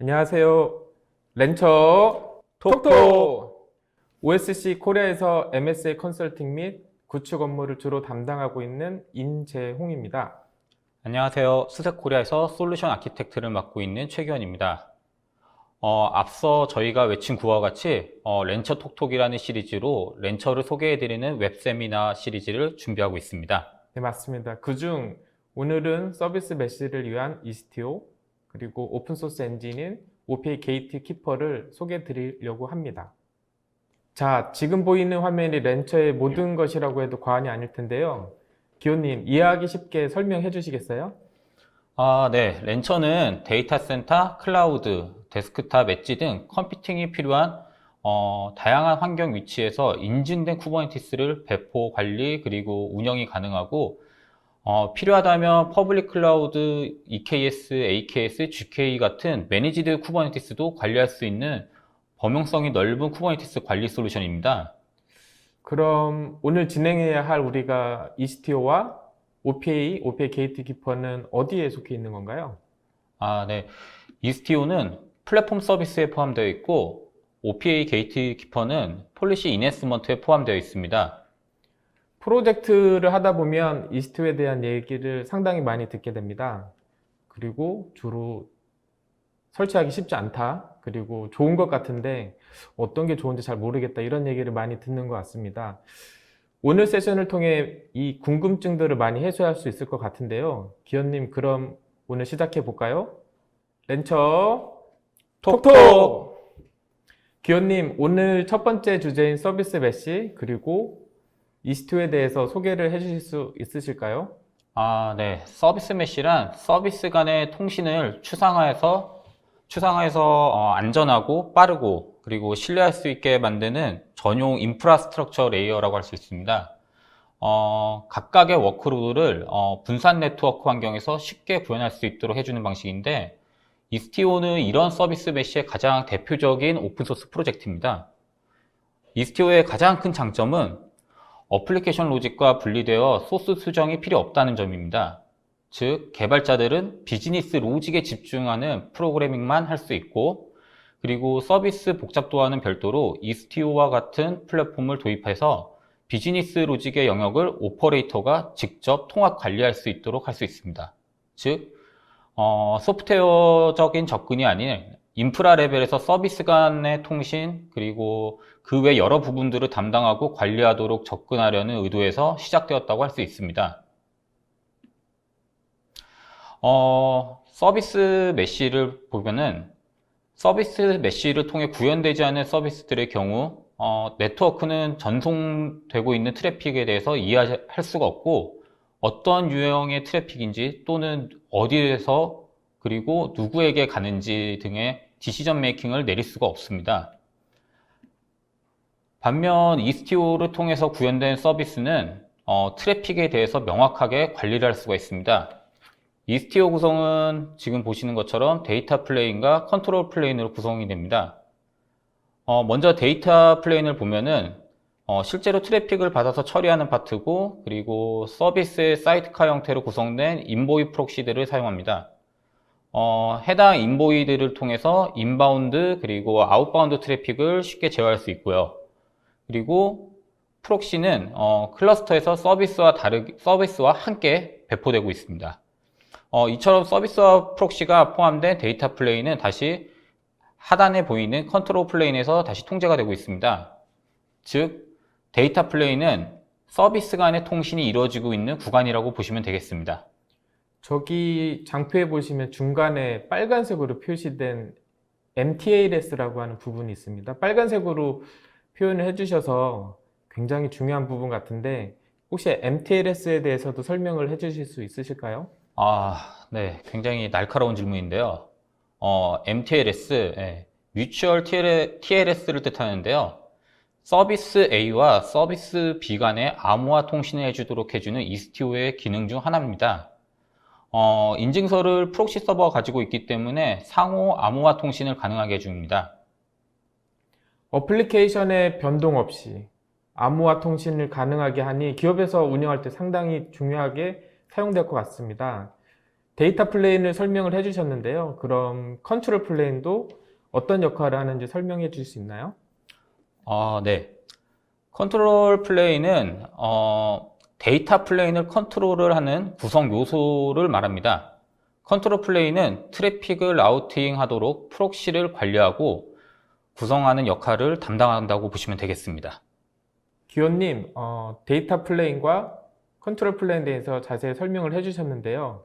안녕하세요. 렌처 톡톡! OSC 코리아에서 MSA 컨설팅 및 구축 업무를 주로 담당하고 있는 임재홍입니다. 안녕하세요. 스색코리아에서 솔루션 아키텍트를 맡고 있는 최기원입니다. 앞서 저희가 외친 구와 같이 렌처 톡톡이라는 시리즈로 렌처를 소개해드리는 웹세미나 시리즈를 준비하고 있습니다. 네, 맞습니다. 그중 오늘은 서비스 메시를 위한 이스티오 그리고 오픈소스 엔진인 OPA 게이트 키퍼를 소개해 드리려고 합니다. 자, 지금 보이는 화면이 렌처의 모든 것이라고 해도 과언이 아닐 텐데요. 기호님, 이해하기 쉽게 설명해 주시겠어요? 네. 렌처는 데이터 센터, 클라우드, 데스크탑, 엣지 등 컴퓨팅이 필요한 다양한 환경 위치에서 인증된 쿠버네티스를 배포, 관리, 그리고 운영이 가능하고 필요하다면 퍼블릭 클라우드, EKS, AKS, GK 같은 매니지드 쿠버네티스도 관리할 수 있는 범용성이 넓은 쿠버네티스 관리 솔루션입니다. 그럼 오늘 진행해야 할 우리가 이스티오와 OPA 게이트 키퍼는 어디에 속해 있는 건가요? 네. 이스티오는 플랫폼 서비스에 포함되어 있고 OPA 게이트 키퍼는 폴리시 이네스먼트에 포함되어 있습니다. 프로젝트를 하다 보면 이스티오에 대한 얘기를 상당히 많이 듣게 됩니다. 그리고 주로 설치하기 쉽지 않다. 그리고 좋은 것 같은데 어떤 게 좋은지 잘 모르겠다. 이런 얘기를 많이 듣는 것 같습니다. 오늘 세션을 통해 이 궁금증들을 많이 해소할 수 있을 것 같은데요. 기현님, 그럼 오늘 시작해 볼까요? 렌처 톡톡! 기현님, 오늘 첫 번째 주제인 서비스 메시 그리고 이스티오에 대해서 소개를 해주실 수 있으실까요? 네. 서비스 메시란 서비스 간의 통신을 추상화해서 안전하고 빠르고 그리고 신뢰할 수 있게 만드는 전용 인프라스트럭처 레이어라고 할 수 있습니다. 각각의 워크로드를 분산 네트워크 환경에서 쉽게 구현할 수 있도록 해주는 방식인데 이스티오는 이런 서비스 메시의 가장 대표적인 오픈소스 프로젝트입니다. 이스티오의 가장 큰 장점은 어플리케이션 로직과 분리되어 소스 수정이 필요 없다는 점입니다. 즉, 개발자들은 비즈니스 로직에 집중하는 프로그래밍만 할 수 있고, 그리고 서비스 복잡도와는 별도로 이스티오와 같은 플랫폼을 도입해서 비즈니스 로직의 영역을 오퍼레이터가 직접 통합 관리할 수 있도록 할 수 있습니다. 즉, 소프트웨어적인 접근이 아닌 인프라 레벨에서 서비스 간의 통신, 그리고 그 외 여러 부분들을 담당하고 관리하도록 접근하려는 의도에서 시작되었다고 할 수 있습니다. 서비스 메시를 보면은 서비스 메시를 통해 구현되지 않은 서비스들의 경우 네트워크는 전송되고 있는 트래픽에 대해서 이해할 수가 없고 어떤 유형의 트래픽인지 또는 어디에서 그리고 누구에게 가는지 등의 디시전 메이킹을 내릴 수가 없습니다. 반면 이스티오를 통해서 구현된 서비스는 트래픽에 대해서 명확하게 관리를 할 수가 있습니다. 이스티오 구성은 지금 보시는 것처럼 데이터 플레인과 컨트롤 플레인으로 구성이 됩니다. 먼저 데이터 플레인을 보면은 실제로 트래픽을 받아서 처리하는 파트고 그리고 서비스의 사이트카 형태로 구성된 인보이 프록시들을 사용합니다. 해당 인보이들을 통해서 인바운드 그리고 아웃바운드 트래픽을 쉽게 제어할 수 있고요. 그리고 프록시는 클러스터에서 서비스와 함께 배포되고 있습니다. 이처럼 서비스와 프록시가 포함된 데이터 플레인은 다시 하단에 보이는 컨트롤 플레인에서 다시 통제가 되고 있습니다. 즉, 데이터 플레인은 서비스 간의 통신이 이루어지고 있는 구간이라고 보시면 되겠습니다. 저기 장표에 보시면 중간에 빨간색으로 표시된 MTLS라고 하는 부분이 있습니다. 빨간색으로 표현을 해주셔서 굉장히 중요한 부분 같은데 혹시 MTLS에 대해서도 설명을 해주실 수 있으실까요? 네. 굉장히 날카로운 질문인데요. MTLS, Mutual TLS를 뜻하는데요. 서비스 A와 서비스 B 간의 암호화 통신을 해주도록 해주는 이스티오의 기능 중 하나입니다. 인증서를 프록시 서버가 가지고 있기 때문에 상호 암호화 통신을 가능하게 해줍니다. 어플리케이션의 변동 없이 암호화 통신을 가능하게 하니 기업에서 운영할 때 상당히 중요하게 사용될 것 같습니다. 데이터 플레인을 설명을 해주셨는데요. 그럼 컨트롤 플레인도 어떤 역할을 하는지 설명해 주실 수 있나요? 네. 컨트롤 플레인은 데이터 플레인을 컨트롤을 하는 구성 요소를 말합니다. 컨트롤 플레인은 트래픽을 라우팅 하도록 프록시를 관리하고 구성하는 역할을 담당한다고 보시면 되겠습니다. 기호님, 데이터 플레인과 컨트롤 플레인에 대해서 자세히 설명을 해주셨는데요.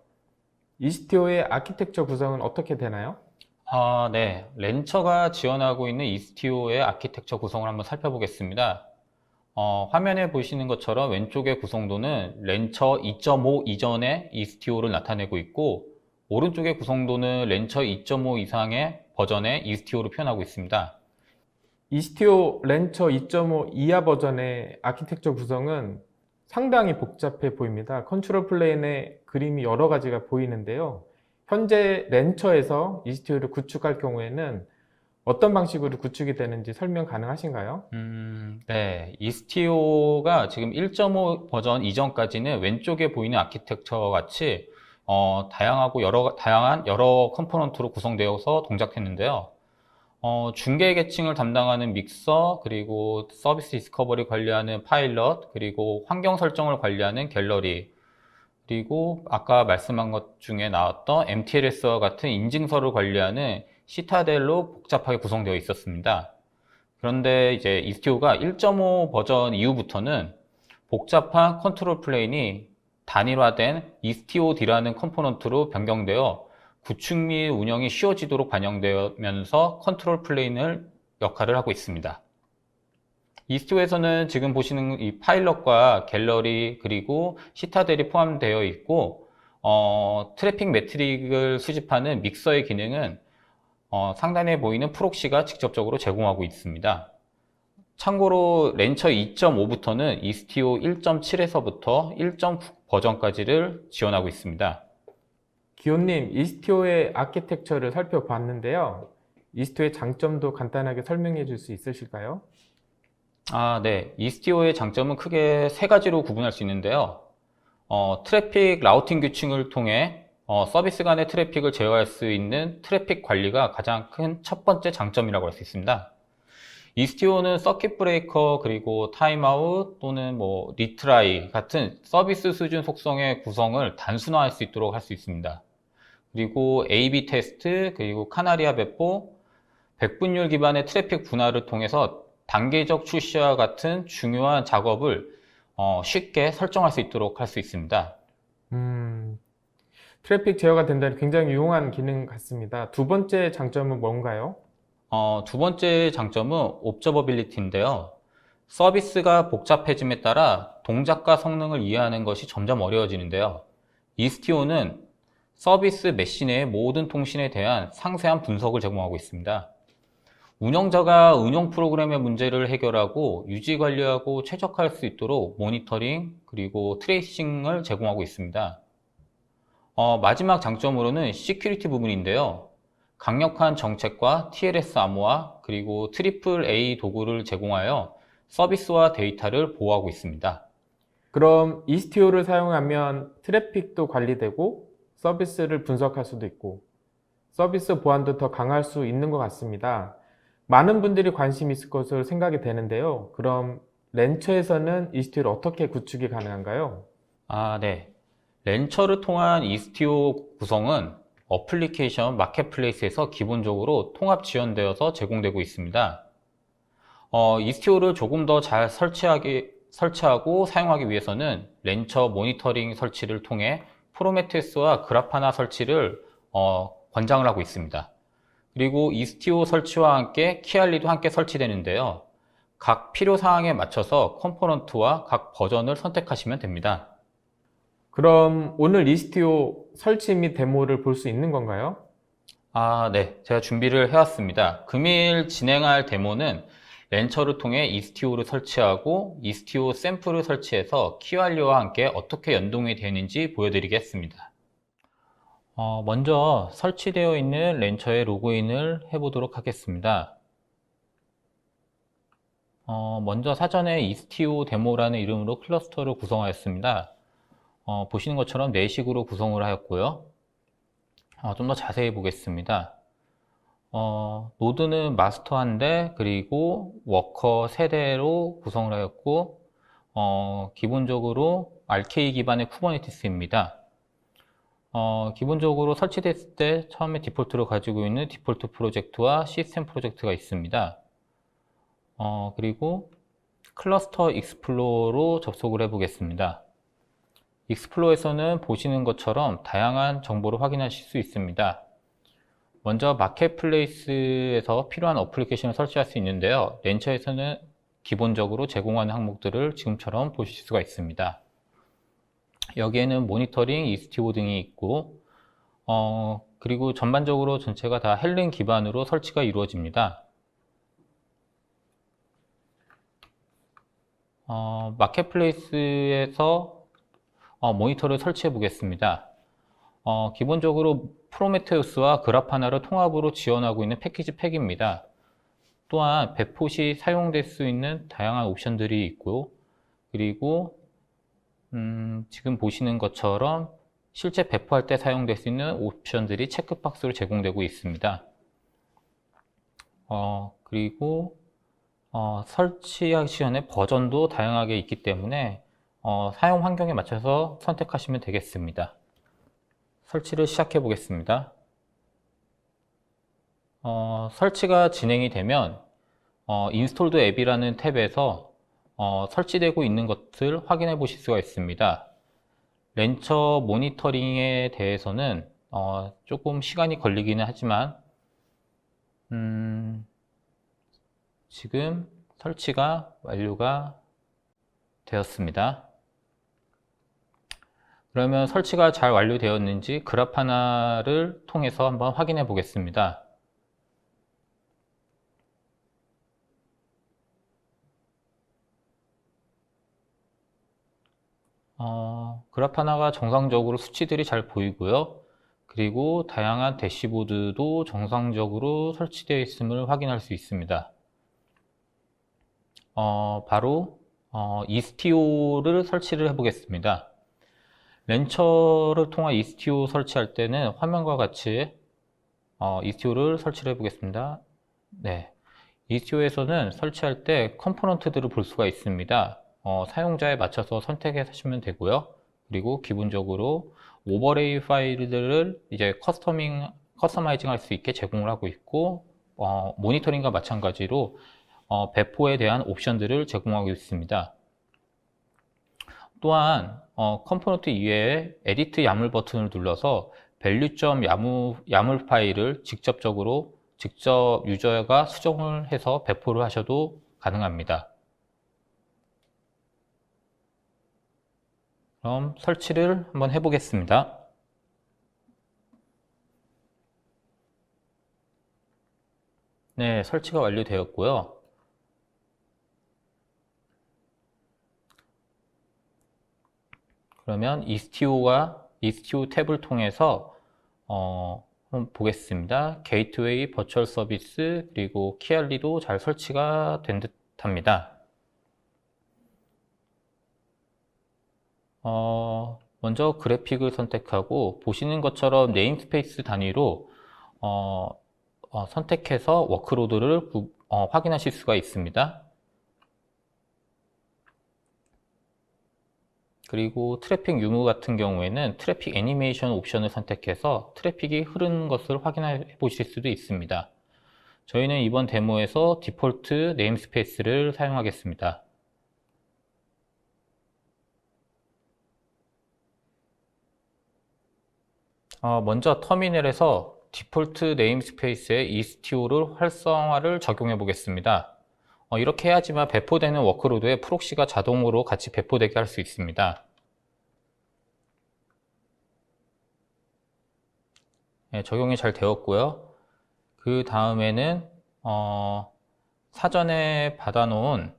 이스티오의 아키텍처 구성은 어떻게 되나요? 네. 렌처가 지원하고 있는 이스티오의 아키텍처 구성을 한번 살펴보겠습니다. 화면에 보시는 것처럼 왼쪽의 구성도는 렌처 2.5 이전의 이스티오를 나타내고 있고, 오른쪽의 구성도는 렌처 2.5 이상의 버전의 이스티오를 표현하고 있습니다. 이스티오 렌처 2.5 이하 버전의 아키텍처 구성은 상당히 복잡해 보입니다. 컨트롤 플레인에 그림이 여러 가지가 보이는데요. 현재 렌처에서 이스티오를 구축할 경우에는 어떤 방식으로 구축이 되는지 설명 가능하신가요? 네. 이스티오가 지금 1.5 버전 이전까지는 왼쪽에 보이는 아키텍처와 같이 다양한 여러 컴포넌트로 구성되어서 동작했는데요. 중계 계층을 담당하는 믹서, 그리고 서비스 디스커버리 관리하는 파일럿, 그리고 환경 설정을 관리하는 갤러리, 그리고 아까 말씀한 것 중에 나왔던 MTLS와 같은 인증서를 관리하는 시타델로 복잡하게 구성되어 있었습니다. 그런데 이제 이스티오가 1.5 버전 이후부터는 복잡한 컨트롤 플레인이 단일화된 이스티오D라는 컴포넌트로 변경되어 구축 및 운영이 쉬워지도록 반영되면서 컨트롤 플레인을 역할을 하고 있습니다. 이스티오에서는 지금 보시는 이 파일럿과 갤러리 그리고 시타델이 포함되어 있고, 트래픽 매트릭을 수집하는 믹서의 기능은 상단에 보이는 프록시가 직접적으로 제공하고 있습니다. 참고로 렌처 2.5부터는 이스티오 1.7에서부터 1.9 버전까지를 지원하고 있습니다. 기호님, 이스티오의 아키텍처를 살펴봤는데요. 이스티오의 장점도 간단하게 설명해 줄 수 있으실까요? 네. 이스티오의 장점은 크게 세 가지로 구분할 수 있는데요. 트래픽 라우팅 규칙을 통해 서비스 간의 트래픽을 제어할 수 있는 트래픽 관리가 가장 큰 첫 번째 장점이라고 할 수 있습니다. 이스티오는 서킷 브레이커, 그리고 타임아웃 또는 리트라이 같은 서비스 수준 속성의 구성을 단순화할 수 있도록 할 수 있습니다. 그리고 A/B 테스트, 그리고 카나리아 배포, 백분율 기반의 트래픽 분할을 통해서 단계적 출시와 같은 중요한 작업을 쉽게 설정할 수 있도록 할 수 있습니다. 트래픽 제어가 된다는 굉장히 유용한 기능 같습니다. 두 번째 장점은 뭔가요? 두 번째 장점은 옵저버빌리티인데요. 서비스가 복잡해짐에 따라 동작과 성능을 이해하는 것이 점점 어려워지는데요. 이스티오는 서비스 메시 내의 모든 통신에 대한 상세한 분석을 제공하고 있습니다. 운영자가 운영 프로그램의 문제를 해결하고 유지 관리하고 최적화할 수 있도록 모니터링 그리고 트레이싱을 제공하고 있습니다. 마지막 장점으로는 시큐리티 부분인데요. 강력한 정책과 TLS 암호화 그리고 트리플 A 도구를 제공하여 서비스와 데이터를 보호하고 있습니다. 그럼 이스티오를 사용하면 트래픽도 관리되고 서비스를 분석할 수도 있고 서비스 보안도 더 강할 수 있는 것 같습니다. 많은 분들이 관심이 있을 것으로 생각이 되는데요. 그럼 렌처에서는 이스티오를 어떻게 구축이 가능한가요? 네. 렌처를 통한 이스티오 구성은 어플리케이션 마켓플레이스에서 기본적으로 통합 지원되어서 제공되고 있습니다. 이스티오를 조금 더 잘 설치하고 사용하기 위해서는 렌처 모니터링 설치를 통해 프로메테우스와 그라파나 설치를 권장을 하고 있습니다. 그리고 이스티오 설치와 함께 키알리도 함께 설치되는데요. 각 필요 사항에 맞춰서 컴포넌트와 각 버전을 선택하시면 됩니다. 그럼 오늘 이스티오 설치 및 데모를 볼 수 있는 건가요? 네. 제가 준비를 해왔습니다. 금일 진행할 데모는 렌처를 통해 이스티오를 설치하고 이스티오 샘플을 설치해서 키완료와 함께 어떻게 연동이 되는지 보여드리겠습니다. 먼저 설치되어 있는 렌처에 로그인을 해보도록 하겠습니다. 먼저 사전에 이스티오 데모라는 이름으로 클러스터를 구성하였습니다. 보시는 것처럼 내식으로 구성을 하였고요. 좀 더 자세히 보겠습니다. 노드는 마스터 한 대, 그리고 워커 3대로 구성을 하였고, 기본적으로 RK 기반의 쿠버네티스입니다. 기본적으로 설치됐을 때 처음에 디폴트로 가지고 있는 디폴트 프로젝트와 시스템 프로젝트가 있습니다. 그리고 클러스터 익스플로어로 접속을 해 보겠습니다. 익스플로어에서는 보시는 것처럼 다양한 정보를 확인하실 수 있습니다. 먼저 마켓플레이스에서 필요한 어플리케이션을 설치할 수 있는데요. 렌처에서는 기본적으로 제공하는 항목들을 지금처럼 보실 수가 있습니다. 여기에는 모니터링, 이스티오 등이 있고, 그리고 전반적으로 전체가 다 헬렌 기반으로 설치가 이루어집니다. 마켓플레이스에서 모니터를 설치해 보겠습니다. 기본적으로 프로메테우스와 그라파나를 통합으로 지원하고 있는 패키지 팩입니다. 또한 배포 시 사용될 수 있는 다양한 옵션들이 있고, 그리고 지금 보시는 것처럼 실제 배포할 때 사용될 수 있는 옵션들이 체크박스로 제공되고 있습니다. 그리고 설치하기 전에 버전도 다양하게 있기 때문에 사용 환경에 맞춰서 선택하시면 되겠습니다. 설치를 시작해 보겠습니다. 설치가 진행이 되면 인스톨드 앱이라는 탭에서 설치되고 있는 것을 확인해 보실 수가 있습니다. 렌처 모니터링에 대해서는 조금 시간이 걸리기는 하지만 지금 설치가 완료가 되었습니다. 그러면 설치가 잘 완료되었는지 그라파나를 통해서 한번 확인해 보겠습니다. 그라파나가 정상적으로 수치들이 잘 보이고요. 그리고 다양한 대시보드도 정상적으로 설치되어 있음을 확인할 수 있습니다. 바로 이스티오를 설치를 해 보겠습니다. 렌처를 통한 이스티오 설치할 때는 화면과 같이 이스티오를 설치를 해 보겠습니다. 네, 이스티오에서는 설치할 때 컴포넌트들을 볼 수가 있습니다. 사용자에 맞춰서 선택하시면 되고요. 그리고 기본적으로 오버레이 파일들을 이제 커스터마이징 할 수 있게 제공을 하고 있고, 모니터링과 마찬가지로 배포에 대한 옵션들을 제공하고 있습니다. 또한 컴포넌트 이외에 에디트 야물 버튼을 눌러서 밸류.yaml 야물 파일을 직접 유저가 수정을 해서 배포를 하셔도 가능합니다. 그럼 설치를 한번 해보겠습니다. 네, 설치가 완료되었고요. 그러면 이스티오 탭을 통해서 한번 보겠습니다. 게이트웨이, 버추얼 서비스, 그리고 키알리도 잘 설치가 된 듯합니다. 먼저 그래픽을 선택하고 보시는 것처럼 네임스페이스 단위로 선택해서 워크로드를 확인하실 수가 있습니다. 그리고 트래픽 유무 같은 경우에는 트래픽 애니메이션 옵션을 선택해서 트래픽이 흐르는 것을 확인해 보실 수도 있습니다. 저희는 이번 데모에서 디폴트 네임스페이스를 사용하겠습니다. 먼저 터미널에서 디폴트 네임스페이스에 이스티오를 활성화를 적용해 보겠습니다. 이렇게 해야지만 배포되는 워크로드에 프록시가 자동으로 같이 배포되게 할 수 있습니다. 네, 적용이 잘 되었고요. 그 다음에는 사전에 받아놓은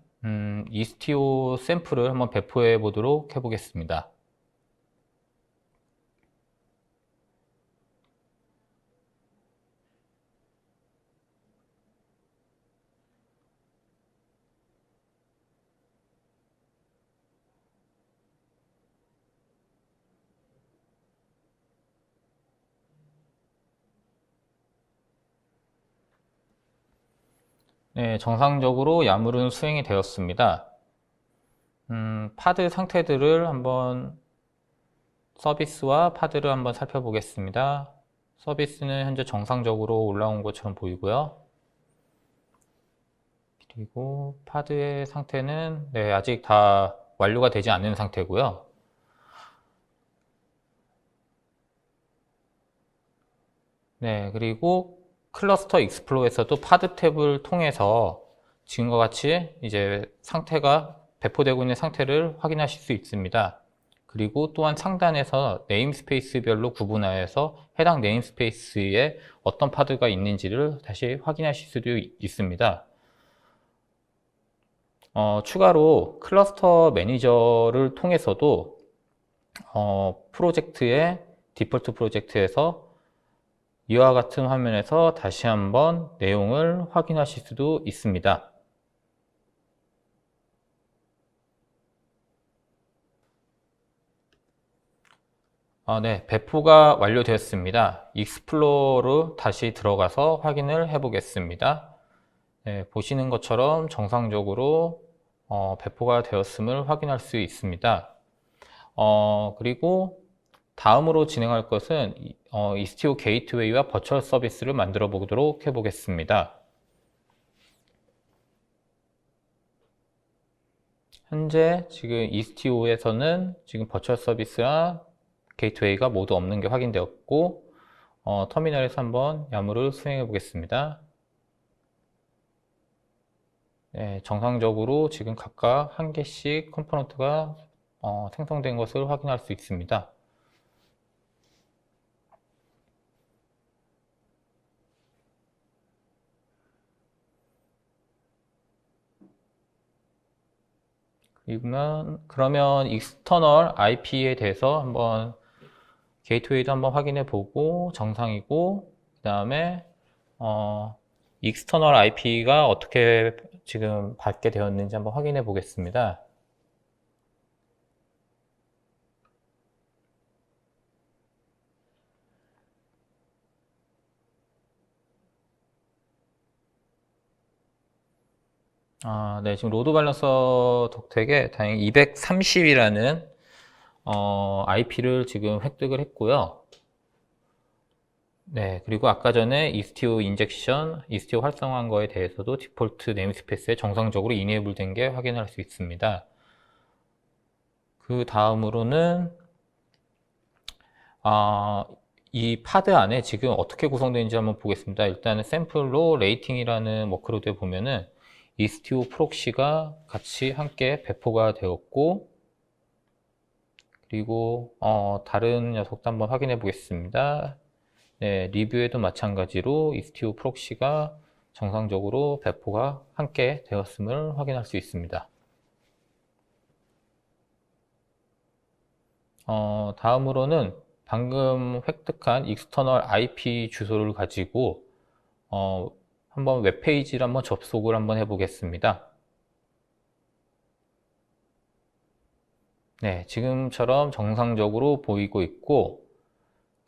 이스티오 샘플을 한번 배포해 보도록 해보겠습니다. 네, 정상적으로 야물은 수행이 되었습니다. 파드 상태들을 한번 서비스와 파드를 한번 살펴보겠습니다. 서비스는 현재 정상적으로 올라온 것처럼 보이고요. 그리고 파드의 상태는 네, 아직 다 완료가 되지 않은 상태고요. 네, 그리고 클러스터 익스플로어에서도 파드 탭을 통해서 지금과 같이 이제 상태가 배포되고 있는 상태를 확인하실 수 있습니다. 그리고 또한 상단에서 네임스페이스별로 구분하여서 해당 네임스페이스에 어떤 파드가 있는지를 다시 확인하실 수도 있습니다. 추가로 클러스터 매니저를 통해서도 프로젝트의 디폴트 프로젝트에서 이와 같은 화면에서 다시 한번 내용을 확인하실 수도 있습니다. 네, 배포가 완료되었습니다. 익스플로어로 다시 들어가서 확인을 해 보겠습니다. 네, 보시는 것처럼 정상적으로 배포가 되었음을 확인할 수 있습니다. 그리고 다음으로 진행할 것은 이스티오 게이트웨이와 버추얼 서비스를 만들어 보도록 해 보겠습니다. 현재 지금 이스티오에서는 지금 버추얼 서비스와 게이트웨이가 모두 없는 게 확인되었고 터미널에서 한번 야무를 수행해 보겠습니다. 네, 정상적으로 지금 각각 한 개씩 컴포넌트가 생성된 것을 확인할 수 있습니다. 그러면 익스터널 IP에 대해서 한번 게이트웨이도 한번 확인해 보고 정상이고 그 다음에 익스터널 IP가 어떻게 지금 받게 되었는지 한번 확인해 보겠습니다. 네, 지금 로드 밸런서 덕택에 다행히 230이라는 IP를 지금 획득을 했고요. 네, 그리고 아까 전에 이스티오 인젝션, 이스티오 활성화한 거에 대해서도 디폴트 네임스페이스에 정상적으로 이네이블 된 게 확인할 수 있습니다. 그 다음으로는 이 파드 안에 지금 어떻게 구성되는지 한번 보겠습니다. 일단은 샘플로 레이팅이라는 워크로드에 보면은 이스티오 프록시가 같이 함께 배포가 되었고 그리고 다른 녀석도 한번 확인해 보겠습니다. 네, 리뷰에도 마찬가지로 이스티오 프록시가 정상적으로 배포가 함께 되었음을 확인할 수 있습니다. 다음으로는 방금 획득한 익스터널 IP 주소를 가지고 한번 웹페이지를 한번 접속을 한번 해보겠습니다. 네, 지금처럼 정상적으로 보이고 있고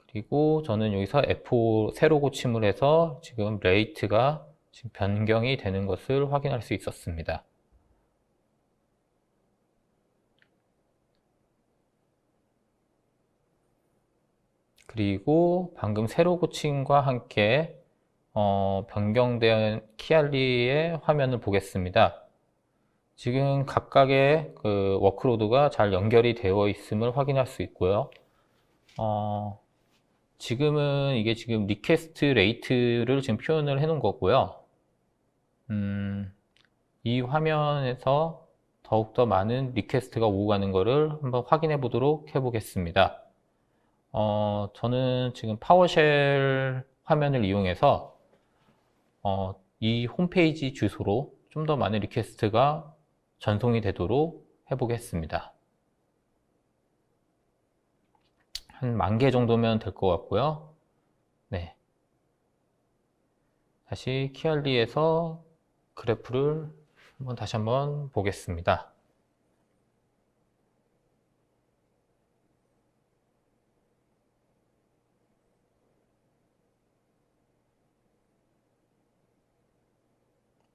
그리고 저는 여기서 F5 새로 고침을 해서 지금 레이트가 지금 변경이 되는 것을 확인할 수 있었습니다. 그리고 방금 새로 고침과 함께 변경된 키알리의 화면을 보겠습니다. 지금 각각의 그 워크로드가 잘 연결이 되어 있음을 확인할 수 있고요. 지금은 이게 지금 리퀘스트 레이트를 지금 표현을 해 놓은 거고요. 이 화면에서 더욱더 많은 리퀘스트가 오고 가는 것을 한번 확인해 보도록 해 보겠습니다. 저는 지금 파워쉘 화면을 이용해서 이 홈페이지 주소로 좀 더 많은 리퀘스트가 전송이 되도록 해 보겠습니다. 한 10,000개 정도면 될 것 같고요. 네. 다시 키알리에서 그래프를 다시 한번 보겠습니다.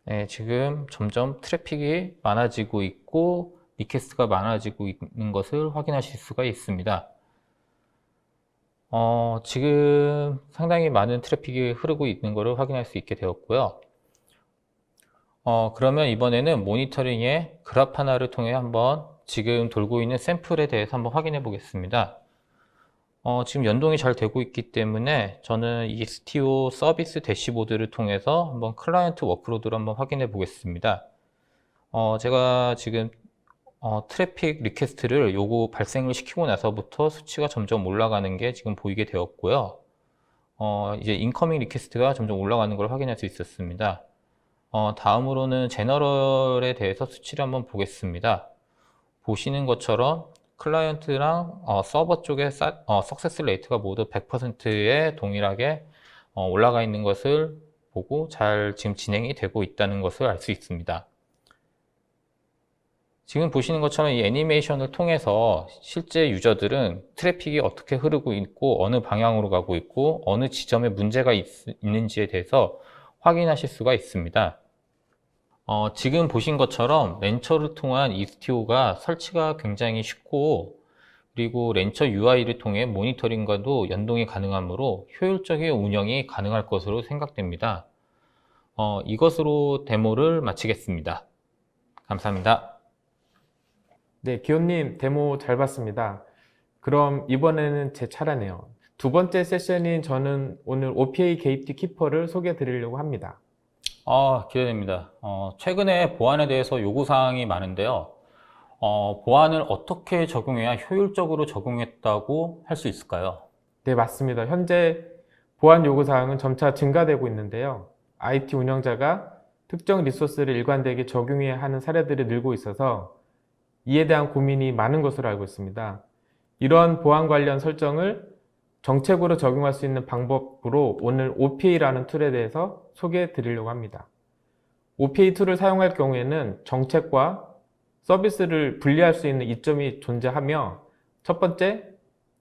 네, 지금 점점 트래픽이 많아지고 있고 리퀘스트가 많아지고 있는 것을 확인하실 수가 있습니다. 지금 상당히 많은 트래픽이 흐르고 있는 것을 확인할 수 있게 되었고요. 그러면 이번에는 모니터링의 그래프 하나를 통해 한번 지금 돌고 있는 샘플에 대해서 한번 확인해 보겠습니다. 지금 연동이 잘 되고 있기 때문에 저는 이 istio 서비스 대시보드를 통해서 한번 클라이언트 워크로드를 한번 확인해 보겠습니다. 제가 지금 트래픽 리퀘스트를 요거 발생을 시키고 나서부터 수치가 점점 올라가는 게 지금 보이게 되었고요. 이제 인커밍 리퀘스트가 점점 올라가는 걸 확인할 수 있었습니다. 다음으로는 제너럴에 대해서 수치를 한번 보겠습니다. 보시는 것처럼 클라이언트랑 서버 쪽의 석세스 레이트가 모두 100%에 동일하게 올라가 있는 것을 보고 잘 지금 진행이 되고 있다는 것을 알 수 있습니다. 지금 보시는 것처럼 이 애니메이션을 통해서 실제 유저들은 트래픽이 어떻게 흐르고 있고 어느 방향으로 가고 있고 어느 지점에 문제가 있는지에 대해서 확인하실 수가 있습니다. 지금 보신 것처럼 렌처를 통한 istio가 설치가 굉장히 쉽고 그리고 렌처 UI를 통해 모니터링과도 연동이 가능하므로 효율적인 운영이 가능할 것으로 생각됩니다. 이것으로 데모를 마치겠습니다. 감사합니다. 네, 기호님 데모 잘 봤습니다. 그럼 이번에는 제 차례네요. 두 번째 세션인 저는 오늘 OPA 게이트 키퍼를 소개해 드리려고 합니다. 기대됩니다. 최근에 보안에 대해서 요구사항이 많은데요. 보안을 어떻게 적용해야 효율적으로 적용했다고 할 수 있을까요? 네, 맞습니다. 현재 보안 요구사항은 점차 증가되고 있는데요. IT 운영자가 특정 리소스를 일관되게 적용해야 하는 사례들이 늘고 있어서 이에 대한 고민이 많은 것으로 알고 있습니다. 이런 보안 관련 설정을 정책으로 적용할 수 있는 방법으로 오늘 OPA라는 툴에 대해서 소개해 드리려고 합니다. OPA 툴을 사용할 경우에는 정책과 서비스를 분리할 수 있는 이점이 존재하며 첫 번째,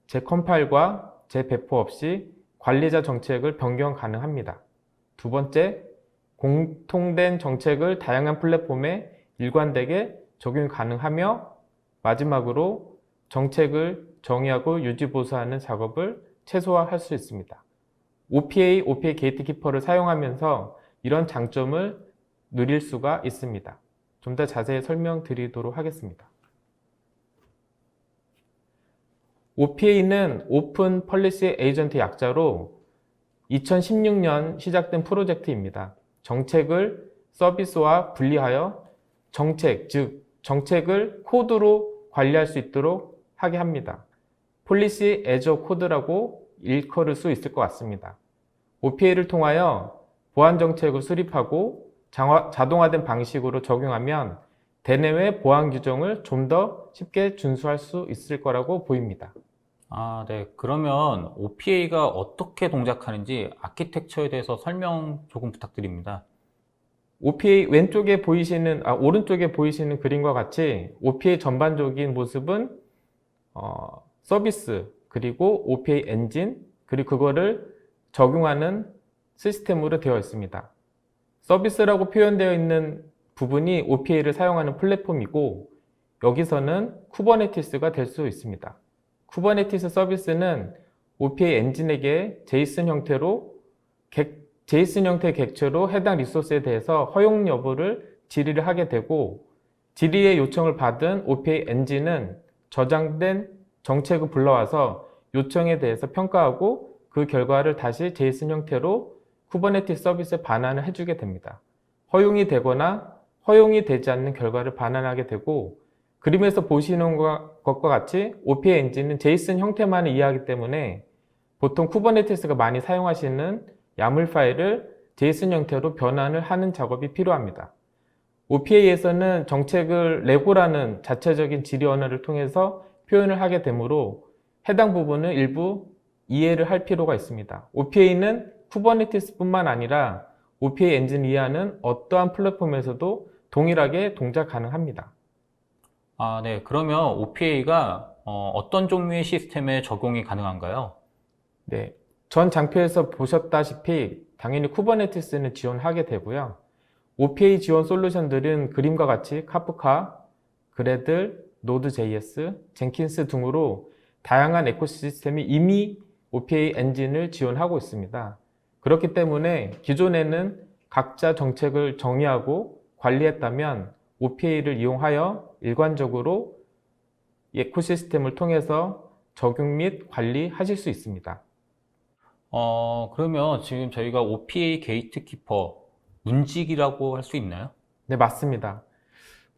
재컴파일과 재배포 없이 관리자 정책을 변경 가능합니다. 두 번째, 공통된 정책을 다양한 플랫폼에 일관되게 적용 가능하며 마지막으로 정책을 정의하고 유지 보수하는 작업을 최소화할 수 있습니다. OPA 게이트키퍼를 사용하면서 이런 장점을 누릴 수가 있습니다. 좀 더 자세히 설명드리도록 하겠습니다. OPA는 오픈 폴리시 에이전트 약자로 2016년 시작된 프로젝트입니다. 정책을 서비스와 분리하여 정책을 코드로 관리할 수 있도록 하게 합니다. 폴리시 애저 코드라고 일컬을 수 있을 것 같습니다. OPA를 통하여 보안 정책을 수립하고 자동화된 방식으로 적용하면 대내외 보안 규정을 좀 더 쉽게 준수할 수 있을 거라고 보입니다. 네. 그러면 OPA가 어떻게 동작하는지 아키텍처에 대해서 설명 조금 부탁드립니다. OPA 오른쪽에 보이시는 그림과 같이 OPA 전반적인 모습은 서비스, 그리고 OPA 엔진, 그리고 그거를 적용하는 시스템으로 되어 있습니다. 서비스라고 표현되어 있는 부분이 OPA를 사용하는 플랫폼이고 여기서는 쿠버네티스가 될 수 있습니다. 쿠버네티스 서비스는 OPA 엔진에게 제이슨 형태의 객체로 해당 리소스에 대해서 허용 여부를 질의를 하게 되고 질의의 요청을 받은 OPA 엔진은 저장된 정책을 불러와서 요청에 대해서 평가하고 그 결과를 다시 제이슨 형태로 쿠버네티스 서비스에 반환을 해주게 됩니다. 허용이 되거나 허용이 되지 않는 결과를 반환하게 되고 그림에서 보시는 것과 같이 OPA 엔진은 제이슨 형태만을 이해하기 때문에 보통 쿠버네티스가 많이 사용하시는 야물 파일을 제이슨 형태로 변환을 하는 작업이 필요합니다. OPA에서는 정책을 레고라는 자체적인 질의 언어를 통해서 표현을 하게 되므로 해당 부분은 일부 이해를 할 필요가 있습니다. OPA는 쿠버네티스뿐만 아니라 OPA 엔진을 이해하는 어떠한 플랫폼에서도 동일하게 동작 가능합니다. 네. 그러면 OPA가 어떤 종류의 시스템에 적용이 가능한가요? 네, 전 장표에서 보셨다시피 당연히 쿠버네티스는 지원하게 되고요. OPA 지원 솔루션들은 그림과 같이 카프카, 그래들, 노드.js, 젠킨스 등으로 다양한 에코시스템이 이미 OPA 엔진을 지원하고 있습니다. 그렇기 때문에 기존에는 각자 정책을 정의하고 관리했다면 OPA를 이용하여 일관적으로 에코시스템을 통해서 적용 및 관리하실 수 있습니다. 그러면 지금 저희가 OPA 게이트키퍼 문직이라고 할 수 있나요? 네, 맞습니다.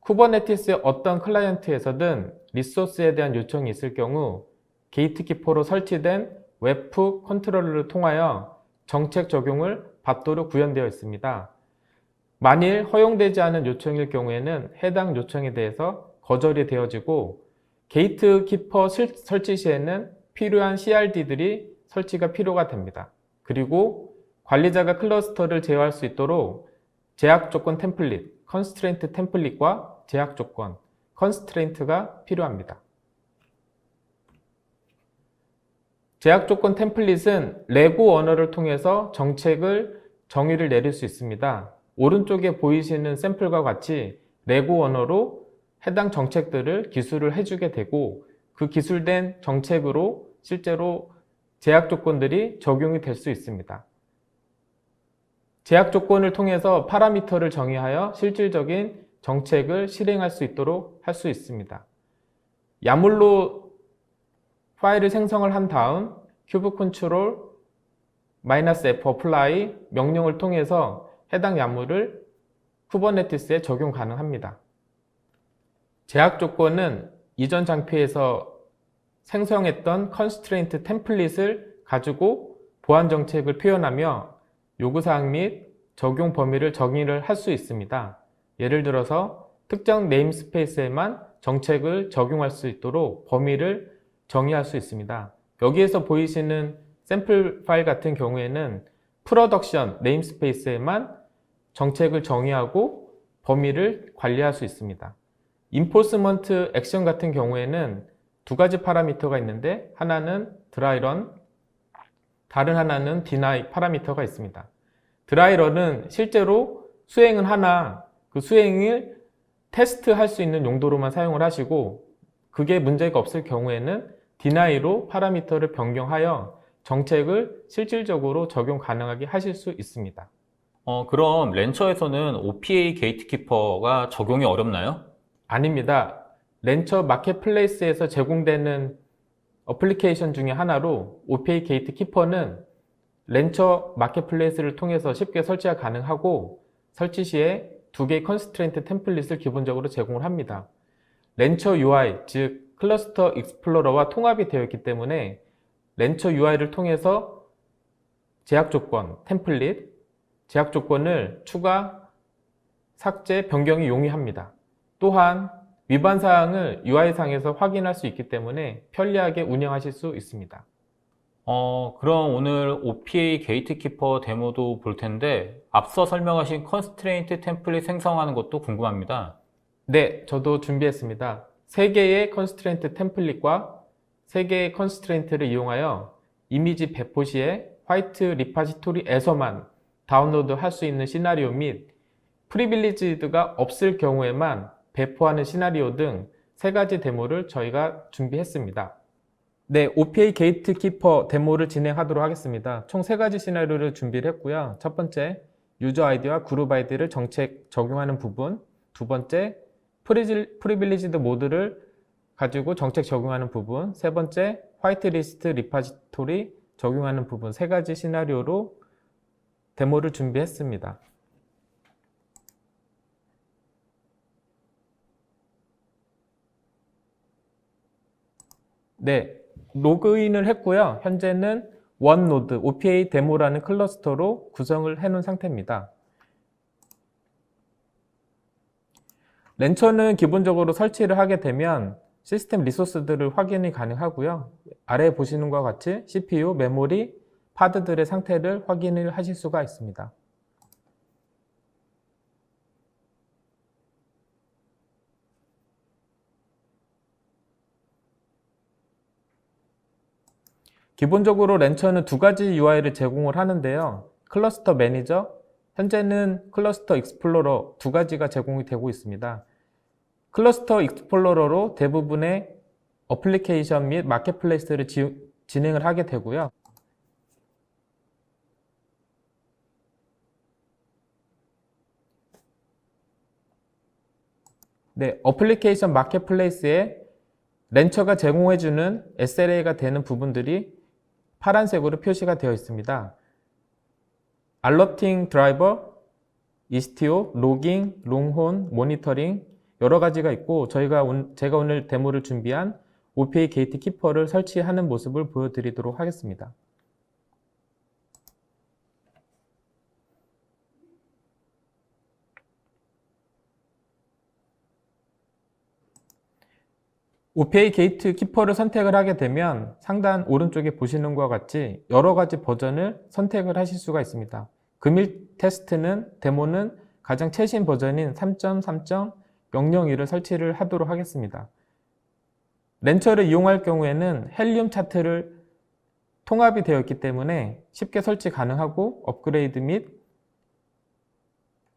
쿠버네티스의 어떤 클라이언트에서든 리소스에 대한 요청이 있을 경우 게이트키퍼로 설치된 웹프 컨트롤러를 통하여 정책 적용을 받도록 구현되어 있습니다. 만일 허용되지 않은 요청일 경우에는 해당 요청에 대해서 거절이 되어지고 게이트키퍼 설치 시에는 필요한 CRD들이 설치가 필요가 됩니다. 그리고 관리자가 클러스터를 제어할 수 있도록 제약 조건 템플릿, 컨스트레인트 템플릿과 제약 조건, 컨스트레인트가 필요합니다. 제약 조건 템플릿은 레고 언어를 통해서 정책을 정의를 내릴 수 있습니다. 오른쪽에 보이시는 샘플과 같이 레고 언어로 해당 정책들을 기술을 해주게 되고 그 기술된 정책으로 실제로 제약 조건들이 적용이 될 수 있습니다. 제약 조건을 통해서 파라미터를 정의하여 실질적인 정책을 실행할 수 있도록 할 수 있습니다. 야물로 파일을 생성을 한 다음 큐브 컨트롤 -f apply 명령을 통해서 해당 야물을 쿠버네티스에 적용 가능합니다. 제약 조건은 이전 장피에서 생성했던 컨스트레인트 템플릿을 가지고 보안 정책을 표현하며 요구사항 및 적용 범위를 정의를 할 수 있습니다. 예를 들어서 특정 네임스페이스에만 정책을 적용할 수 있도록 범위를 정의할 수 있습니다. 여기에서 보이시는 샘플 파일 같은 경우에는 프로덕션 네임스페이스에만 정책을 정의하고 범위를 관리할 수 있습니다. 인포스먼트 액션 같은 경우에는 두 가지 파라미터가 있는데 하나는 드라이런, 다른 하나는 deny 파라미터가 있습니다. 드라이런은 실제로 수행은 하나 그 수행을 테스트할 수 있는 용도로만 사용을 하시고 그게 문제가 없을 경우에는 deny로 파라미터를 변경하여 정책을 실질적으로 적용 가능하게 하실 수 있습니다. 그럼 렌처에서는 OPA 게이트키퍼가 적용이 어렵나요? 아닙니다. 렌처 마켓플레이스에서 제공되는 어플리케이션 중에 하나로 OPA 게이트키퍼는 렌처 마켓플레이스를 통해서 쉽게 설치가 가능하고 설치 시에 두 개의 컨스트레인트 템플릿을 기본적으로 제공을 합니다. 렌처 UI, 즉 클러스터 익스플로러와 통합이 되어 있기 때문에 렌처 UI를 통해서 제약 조건, 템플릿, 제약 조건을 추가, 삭제, 변경이 용이합니다. 또한 위반 사항을 UI상에서 확인할 수 있기 때문에 편리하게 운영하실 수 있습니다. 그럼 오늘 OPA 게이트키퍼 데모도 볼 텐데 앞서 설명하신 컨스트레인트 템플릿 생성하는 것도 궁금합니다. 네, 저도 준비했습니다. 3개의 컨스트레인트 템플릿과 3개의 컨스트레인트를 이용하여 이미지 배포 시에 화이트 리파지토리에서만 다운로드 할 수 있는 시나리오 및 프리빌리지드가 없을 경우에만 배포하는 시나리오 등 3가지 데모를 저희가 준비했습니다. 네, OPA 게이트키퍼 데모를 진행하도록 하겠습니다. 총 3가지 시나리오를 준비를 했고요. 첫 번째, 유저 아이디와 그룹 아이디를 정책 적용하는 부분. 두 번째, 프리빌리지드 모드를 가지고 정책 적용하는 부분. 세 번째, 화이트리스트 리파지토리 적용하는 부분. 3가지 시나리오로 데모를 준비했습니다. 네, 로그인을 했고요. 현재는 원노드 OPA 데모라는 클러스터로 구성을 해놓은 상태입니다. 렌처는 기본적으로 설치를 하게 되면 시스템 리소스들을 확인이 가능하고요. 아래에 보시는 것과 같이 CPU, 메모리, 파드들의 상태를 확인을 하실 수가 있습니다. 기본적으로 렌처는 2가지 UI를 제공을 하는데요. 클러스터 매니저, 현재는 클러스터 익스플로러 두 가지가 제공이 되고 있습니다. 클러스터 익스플로러로 대부분의 어플리케이션 및 마켓플레이스를 진행을 하게 되고요. 네, 어플리케이션 마켓플레이스에 렌처가 제공해주는 SLA가 되는 부분들이 파란색으로 표시가 되어 있습니다. 알러팅 드라이버, 이스티오, 로깅, 롱혼, 모니터링 여러 가지가 있고 제가 오늘 데모를 준비한 OPA 게이트 키퍼를 설치하는 모습을 보여드리도록 하겠습니다. OPA 게이트 키퍼를 선택을 하게 되면 상단 오른쪽에 보시는 것과 같이 여러 가지 버전을 선택을 하실 수가 있습니다. 금일 테스트는 데모는 가장 최신 버전인 3.3.001을 설치를 하도록 하겠습니다. 렌처를 이용할 경우에는 헬륨 차트를 통합이 되어 있기 때문에 쉽게 설치 가능하고 업그레이드 및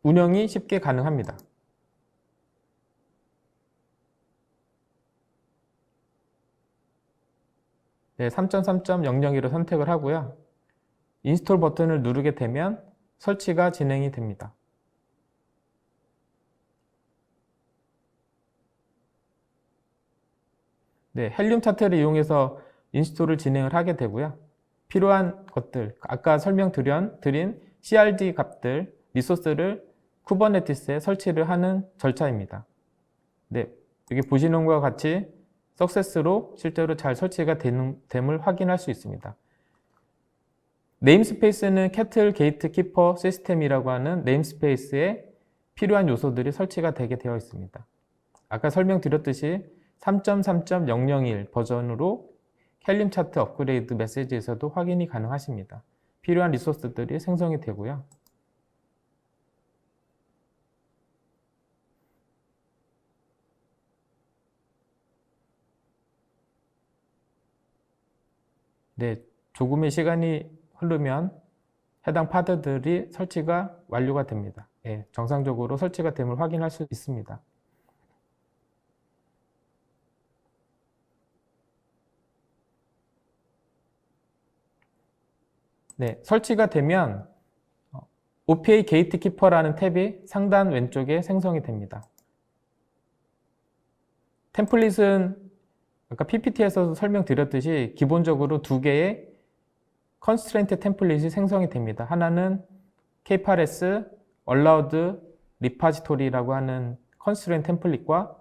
운영이 쉽게 가능합니다. 네, 3.3.001을 선택을 하고요. 인스톨 버튼을 누르게 되면 설치가 진행이 됩니다. 네, 헬륨 차트를 이용해서 인스톨을 진행을 하게 되고요. 필요한 것들, 아까 설명드린 CRD 값들, 리소스를 쿠버네티스에 설치를 하는 절차입니다. 네, 여기 보시는 것과 같이 석세스로 실제로 잘 설치가 됨을 확인할 수 있습니다. 네임스페이스는 캐틀 게이트 키퍼 시스템이라고 하는 네임스페이스에 필요한 요소들이 설치가 되게 되어 있습니다. 아까 설명드렸듯이 3.3.001 버전으로 헬륨 차트 업그레이드 메시지에서도 확인이 가능하십니다. 필요한 리소스들이 생성이 되고요. 네, 조금의 시간이 흐르면 해당 파드들이 설치가 완료가 됩니다. 네, 정상적으로 설치가 됨을 확인할 수 있습니다. 네, 설치가 되면 OPA 게이트 키퍼라는 탭이 상단 왼쪽에 생성이 됩니다. 템플릿은 아까 PPT에서 설명드렸듯이 기본적으로 두 개의 컨스트레인트 템플릿이 생성이 됩니다. 하나는 K8s Allowed Repository라고 하는 컨스트레인트 템플릿과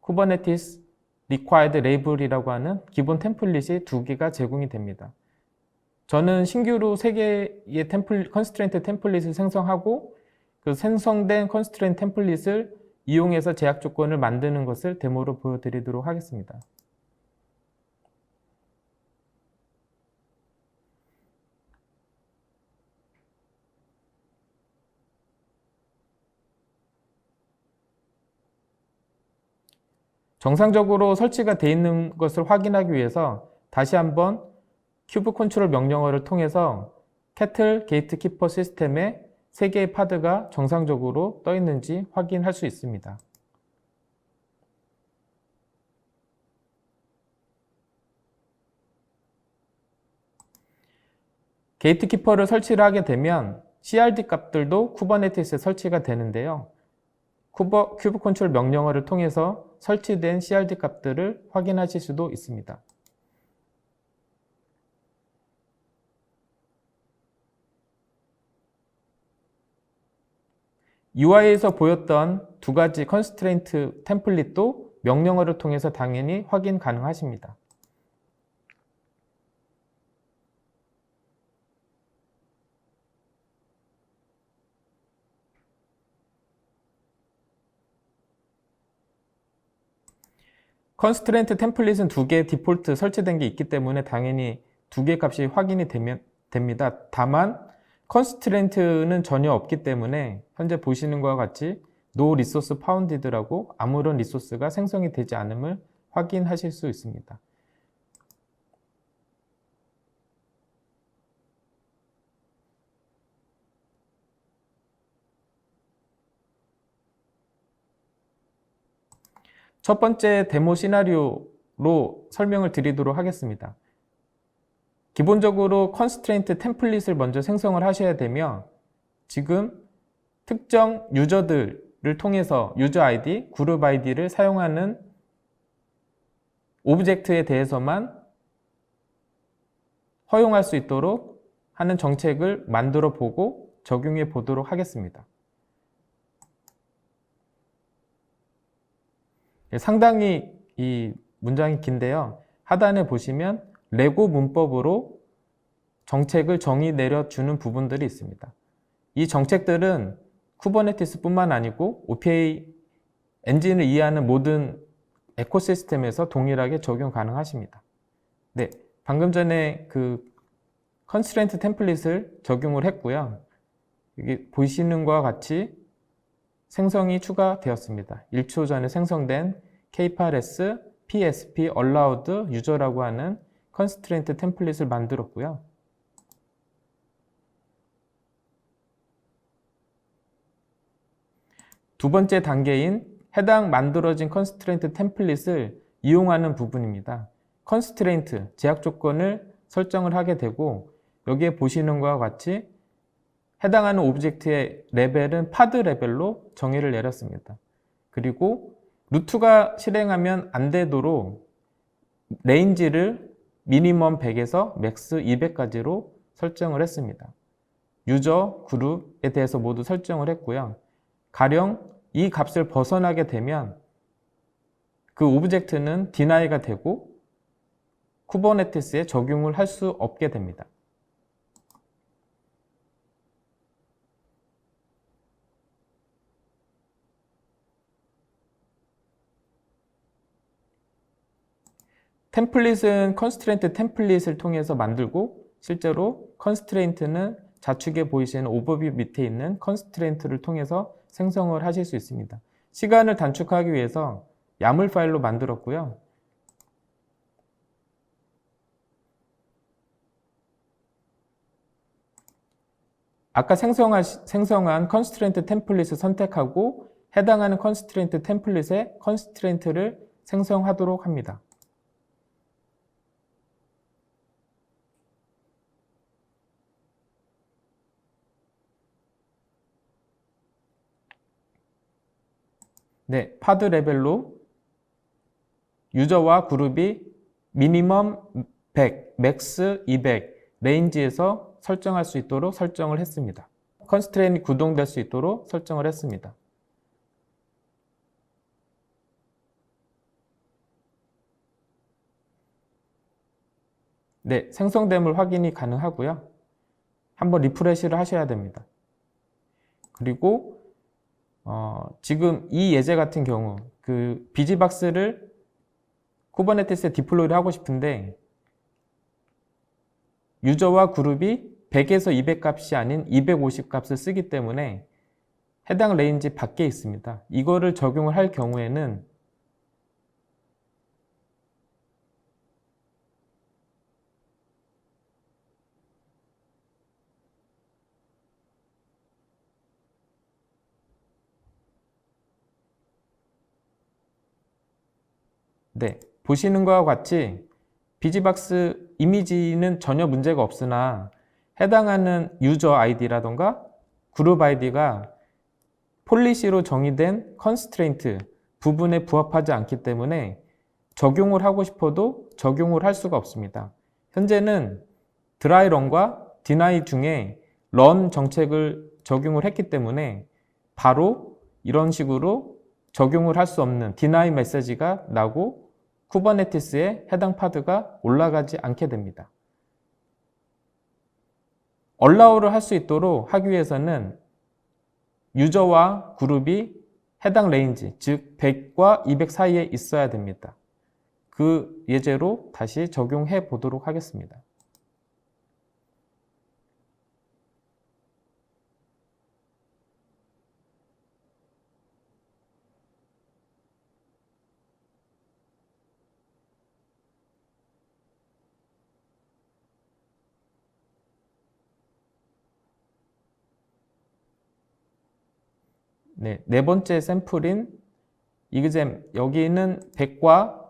Kubernetes Required Label이라고 하는 기본 템플릿이 두 개가 제공이 됩니다. 저는 신규로 3개의 컨스트레인트 템플릿을 생성하고 그 생성된 컨스트레인트 템플릿을 이용해서 제약 조건을 만드는 것을 데모로 보여드리도록 하겠습니다. 정상적으로 설치가 되어 있는 것을 확인하기 위해서 다시 한번 큐브 컨트롤 명령어를 통해서 캐틀 게이트 키퍼 시스템에 3개의 파드가 정상적으로 떠 있는지 확인할 수 있습니다. 게이트 키퍼를 설치를 하게 되면 CRD 값들도 쿠버네티스에 설치가 되는데요. 큐브 컨트롤 명령어를 통해서 설치된 CRD 값들을 확인하실 수도 있습니다. UI에서 보였던 두 가지 컨스트레인트 템플릿도 명령어를 통해서 당연히 확인 가능하십니다. 컨스트레인트 템플릿은 두 개 디폴트 설치된 게 있기 때문에 당연히 두 개 값이 확인이 됩니다. 다만 컨스트레인트는 전혀 없기 때문에 현재 보시는 것과 같이 No Resource Founded라고 아무런 리소스가 생성이 되지 않음을 확인하실 수 있습니다. 첫 번째 데모 시나리오로 설명을 드리도록 하겠습니다. 기본적으로 컨스트레인트 템플릿을 먼저 생성을 하셔야 되며, 지금 특정 유저들을 통해서 유저 아이디, 그룹 아이디를 사용하는 오브젝트에 대해서만 허용할 수 있도록 하는 정책을 만들어 보고 적용해 보도록 하겠습니다. 상당히 이 문장이 긴데요. 하단에 보시면 레고 문법으로 정책을 정의 내려주는 부분들이 있습니다. 이 정책들은 쿠버네티스뿐만 아니고 OPA 엔진을 이해하는 모든 에코시스템에서 동일하게 적용 가능하십니다. 네, 방금 전에 그 컨스트레인트 템플릿을 적용을 했고요. 여기 보시는 것과 같이 생성이 추가되었습니다. 1초 전에 생성된 K8s, PSP, Allowed User라고 하는 컨스트레인트 템플릿을 만들었고요. 두 번째 단계인 해당 만들어진 컨스트레인트 템플릿을 이용하는 부분입니다. 컨스트레인트, 제약 조건을 설정을 하게 되고, 여기에 보시는 것과 같이 해당하는 오브젝트의 레벨은 파드 레벨로 정의를 내렸습니다. 그리고 루트가 실행하면 안 되도록 레인지를 미니멈 100에서 맥스 200까지로 설정을 했습니다. 유저, 그룹에 대해서 모두 설정을 했고요. 가령 이 값을 벗어나게 되면 그 오브젝트는 디나이가 되고 쿠버네티스에 적용을 할 수 없게 됩니다. 템플릿은 컨스트레인트 템플릿을 통해서 만들고, 실제로 컨스트레인트는 좌측에 보이시는 오버뷰 밑에 있는 컨스트레인트를 통해서 생성을 하실 수 있습니다. 시간을 단축하기 위해서 야물 파일로 만들었고요. 아까 생성한 컨스트레인트 템플릿을 선택하고 해당하는 컨스트레인트 템플릿에 컨스트레인트를 생성하도록 합니다. 네, 파드 레벨로 유저와 그룹이 미니멈 100, 맥스 200 레인지에서 설정할 수 있도록 설정을 했습니다. 컨스트레인이 구동될 수 있도록 설정을 했습니다. 네, 생성됨을 확인이 가능하고요. 한번 리프레시를 하셔야 됩니다. 그리고 지금 이 예제 같은 경우 그 비지박스를 쿠버네티스에 디플로이를 하고 싶은데 유저와 그룹이 100에서 200 값이 아닌 250 값을 쓰기 때문에 해당 레인지 밖에 있습니다. 이거를 적용을 할 경우에는 네, 보시는 것과 같이 비지박스 이미지는 전혀 문제가 없으나 해당하는 유저 아이디라던가 그룹 아이디가 폴리시로 정의된 컨스트레인트 부분에 부합하지 않기 때문에 적용을 하고 싶어도 적용을 할 수가 없습니다. 현재는 드라이 런과 디나이 중에 런 정책을 적용을 했기 때문에 바로 이런 식으로 적용을 할 수 없는 디나이 메시지가 나고 쿠버네티스에 해당 파드가 올라가지 않게 됩니다. 얼라우를 할 수 있도록 하기 위해서는 유저와 그룹이 해당 레인지, 즉 100과 200 사이에 있어야 됩니다. 그 예제로 다시 적용해 보도록 하겠습니다. 네 번째 샘플인 이그잼 여기는 100과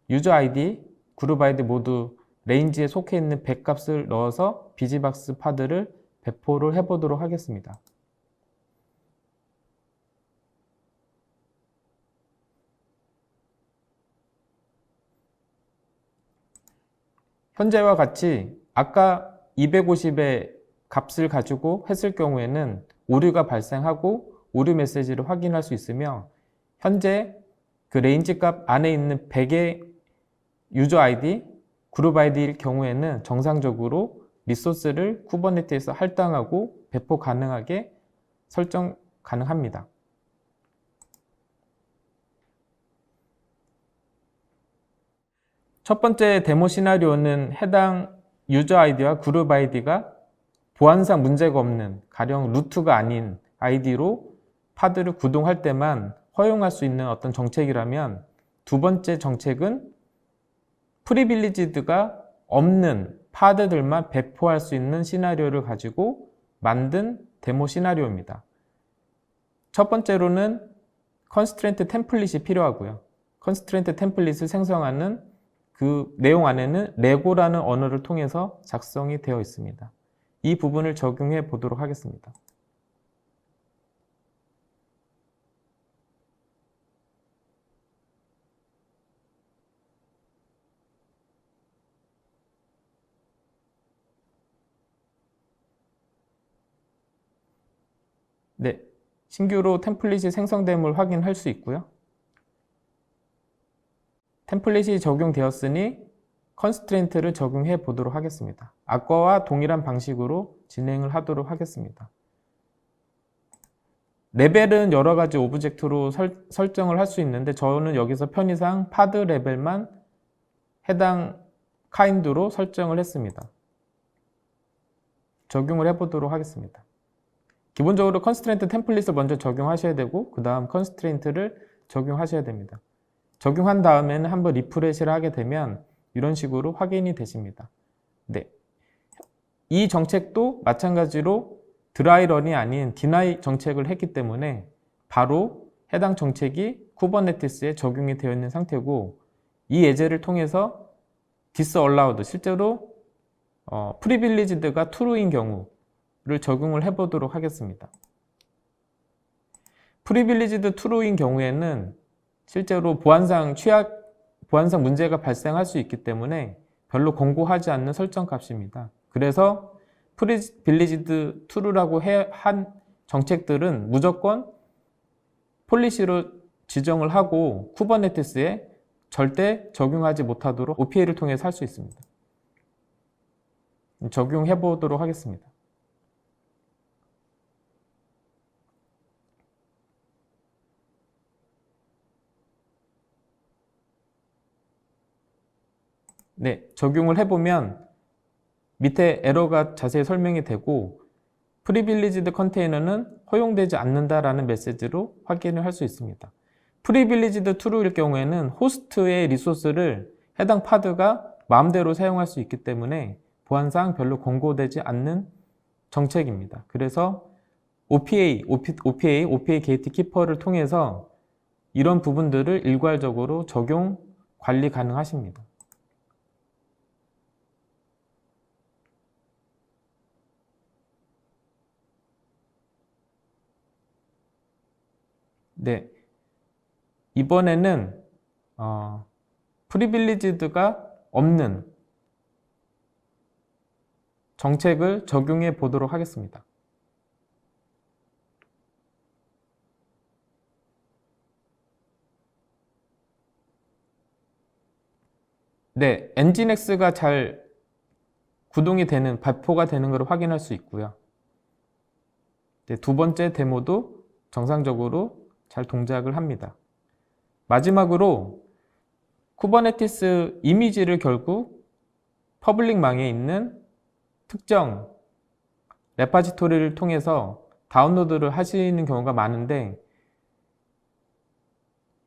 유저 아이디, 그룹 아이디 모두 레인지에 속해 있는 100 값을 넣어서 비지박스 파드를 배포를 해보도록 하겠습니다. 현재와 같이 아까 250의 값을 가지고 했을 경우에는 오류가 발생하고 오류 메시지를 확인할 수 있으며, 현재 그 레인지 값 안에 있는 100의 유저 아이디, 그룹 아이디일 경우에는 정상적으로 리소스를 쿠버네티스에서 할당하고 배포 가능하게 설정 가능합니다. 첫 번째 데모 시나리오는 해당 유저 아이디와 그룹 아이디가 보안상 문제가 없는, 가령 루트가 아닌 아이디로 파드를 구동할 때만 허용할 수 있는 어떤 정책이라면, 두 번째 정책은 프리빌리지드가 없는 파드들만 배포할 수 있는 시나리오를 가지고 만든 데모 시나리오입니다. 첫 번째로는 컨스트레인트 템플릿이 필요하고요. 컨스트레인트 템플릿을 생성하는 그 내용 안에는 레고라는 언어를 통해서 작성이 되어 있습니다. 이 부분을 적용해 보도록 하겠습니다. 네, 신규로 템플릿이 생성됨을 확인할 수 있고요. 템플릿이 적용되었으니 컨스트레인트를 적용해 보도록 하겠습니다. 아까와 동일한 방식으로 진행을 하도록 하겠습니다. 레벨은 여러 가지 오브젝트로 설정을 할 수 있는데, 저는 여기서 편의상 파드 레벨만 해당 카인드로 설정을 했습니다. 적용을 해 보도록 하겠습니다. 기본적으로 컨스트레인트 템플릿을 먼저 적용하셔야 되고, 그 다음 컨스트레인트를 적용하셔야 됩니다. 적용한 다음에는 한번 리프레시를 하게 되면 이런 식으로 확인이 되십니다. 네. 이 정책도 마찬가지로 드라이런이 아닌 디나이 정책을 했기 때문에 바로 해당 정책이 쿠버네티스에 적용이 되어 있는 상태고, 이 예제를 통해서 disallowed, 실제로 프리빌리지드가 true인 경우를 적용을 해 보도록 하겠습니다. 프리빌리지드 true인 경우에는 실제로 보안상 문제가 발생할 수 있기 때문에 별로 권고하지 않는 설정 값입니다. 그래서 프리빌리지드 true라고 한 정책들은 무조건 폴리시로 지정을 하고 쿠버네티스에 절대 적용하지 못하도록 OPA를 통해서 할 수 있습니다. 적용해 보도록 하겠습니다. 네, 적용을 해보면 밑에 에러가 자세히 설명이 되고, 프리빌리지드 컨테이너는 허용되지 않는다라는 메시지로 확인을 할 수 있습니다. 프리빌리지드 true일 경우에는 호스트의 리소스를 해당 파드가 마음대로 사용할 수 있기 때문에 보안상 별로 권고되지 않는 정책입니다. 그래서 OPA 게이트 키퍼를 통해서 이런 부분들을 일괄적으로 적용, 관리 가능하십니다. 네, 이번에는 프리빌리지드가 없는 정책을 적용해 보도록 하겠습니다. 네, 엔진X가 잘 구동이 되는, 발포가 되는 것을 확인할 수 있고요. 네, 두 번째 데모도 정상적으로 잘 동작을 합니다. 마지막으로 쿠버네티스 이미지를 결국 퍼블릭망에 있는 특정 레파지토리를 통해서 다운로드를 하시는 경우가 많은데,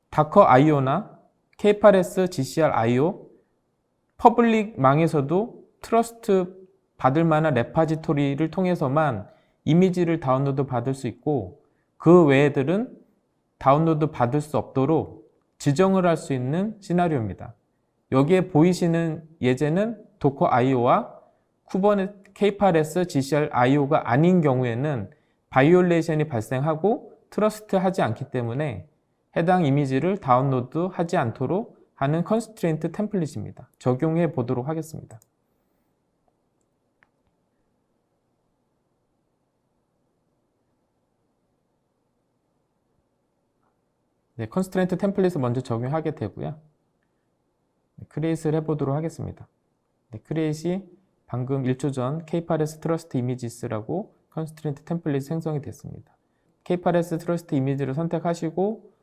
다커 IO나 K8s GCR IO 퍼블릭망에서도 트러스트 받을 만한 레파지토리를 통해서만 이미지를 다운로드 받을 수 있고, 그 외에들은 다운로드 받을 수 없도록 지정을 할 수 있는 시나리오입니다. 여기에 보이시는 예제는 도커 IO와 쿠버네티스 K8s GCR IO가 아닌 경우에는 바이올레이션이 발생하고 트러스트하지 않기 때문에 해당 이미지를 다운로드하지 않도록 하는 컨스트레인트 템플릿입니다. 적용해 보도록 하겠습니다. 네, 컨스트레인트 템플릿을 먼저 적용하게 되고요. 크리에이트를 해보도록 하겠습니다. 네, 크리에이트이 방금 1초 전 K8s 트러스트 이미지스라고 컨스트레인트 템플릿이 생성이 됐습니다. K8s 트러스트 이미지를 선택하시고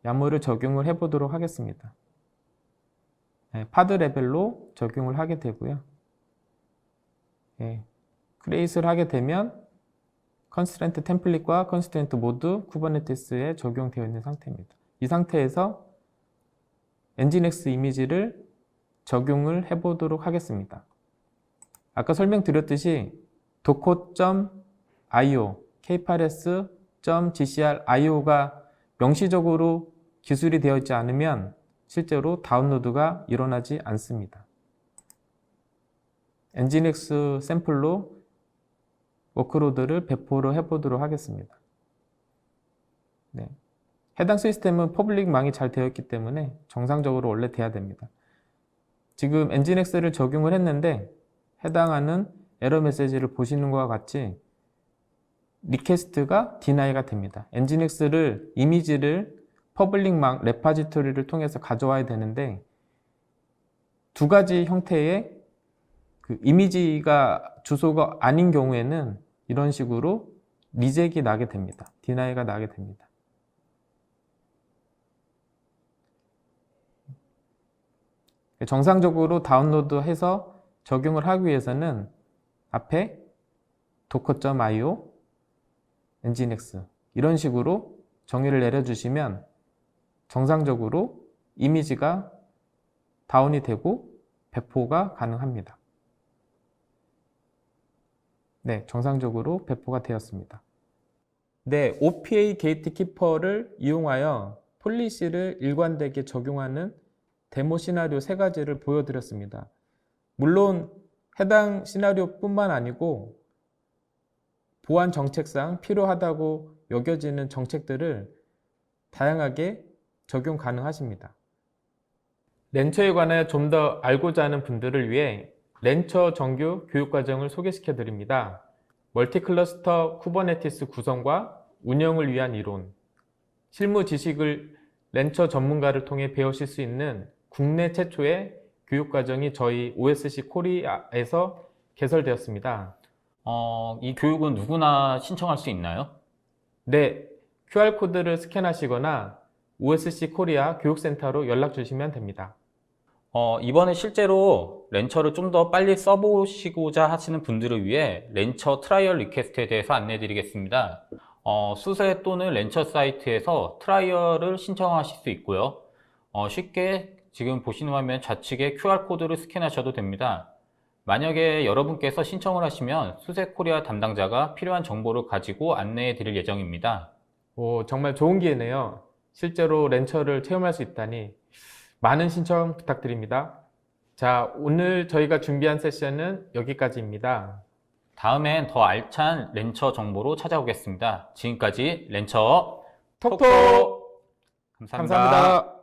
야무를 적용을 해보도록 하겠습니다. 네, 파드 레벨로 적용을 하게 되고요. 네, 크리에이트를 하게 되면 컨스트레인트 템플릿과 컨스트레인트 모두 쿠버네티스에 적용되어 있는 상태입니다. 이 상태에서 엔진엑스 이미지를 적용을 해보도록 하겠습니다. 아까 설명드렸듯이 docker.io, k8s.gcr.io가 명시적으로 기술이 되어 있지 않으면 실제로 다운로드가 일어나지 않습니다. 엔진엑스 샘플로 워크로드를 배포를 해보도록 하겠습니다. 네. 해당 시스템은 퍼블릭망이 잘 되어 있기 때문에 정상적으로 원래 돼야 됩니다. 지금 엔진엑스를 적용을 했는데 해당하는 에러 메시지를 보시는 것과 같이 리퀘스트가 디나이가 됩니다. 엔진엑스를 이미지를 퍼블릭망 레파지토리를 통해서 가져와야 되는데 두 가지 형태의 그 이미지가 주소가 아닌 경우에는 이런 식으로 리젝이 나게 됩니다. 디나이가 나게 됩니다. 정상적으로 다운로드해서 적용을 하기 위해서는 앞에 docker.io, nginx 이런 식으로 정의를 내려주시면 정상적으로 이미지가 다운이 되고 배포가 가능합니다. 네, 정상적으로 배포가 되었습니다. 네, OPA 게이트키퍼를 이용하여 폴리시를 일관되게 적용하는 데모 시나리오 3가지를 보여드렸습니다. 물론 해당 시나리오뿐만 아니고 보안 정책상 필요하다고 여겨지는 정책들을 다양하게 적용 가능하십니다. 렌처에 관하여 좀 더 알고자 하는 분들을 위해 렌처 정규 교육과정을 소개시켜 드립니다. 멀티클러스터 쿠버네티스 구성과 운영을 위한 이론, 실무 지식을 렌처 전문가를 통해 배우실 수 있는 국내 최초의 교육과정이 저희 OSC 코리아에서 개설되었습니다. 이 교육은 누구나 신청할 수 있나요? 네, QR코드를 스캔하시거나 OSC 코리아 교육센터로 연락 주시면 됩니다. 이번에 실제로 렌처를 좀 더 빨리 써보시고자 하시는 분들을 위해 렌처 트라이얼 리퀘스트에 대해서 안내 드리겠습니다. 수세 또는 렌처 사이트에서 트라이얼을 신청하실 수 있고요. 쉽게 지금 보시는 화면 좌측에 QR코드를 스캔하셔도 됩니다. 만약에 여러분께서 신청을 하시면 수세 코리아 담당자가 필요한 정보를 가지고 안내해 드릴 예정입니다. 정말 좋은 기회네요. 실제로 렌처를 체험할 수 있다니 많은 신청 부탁드립니다. 자, 오늘 저희가 준비한 세션은 여기까지입니다. 다음엔 더 알찬 렌처 정보로 찾아오겠습니다. 지금까지 렌처 톡톡! 감사합니다. 감사합니다.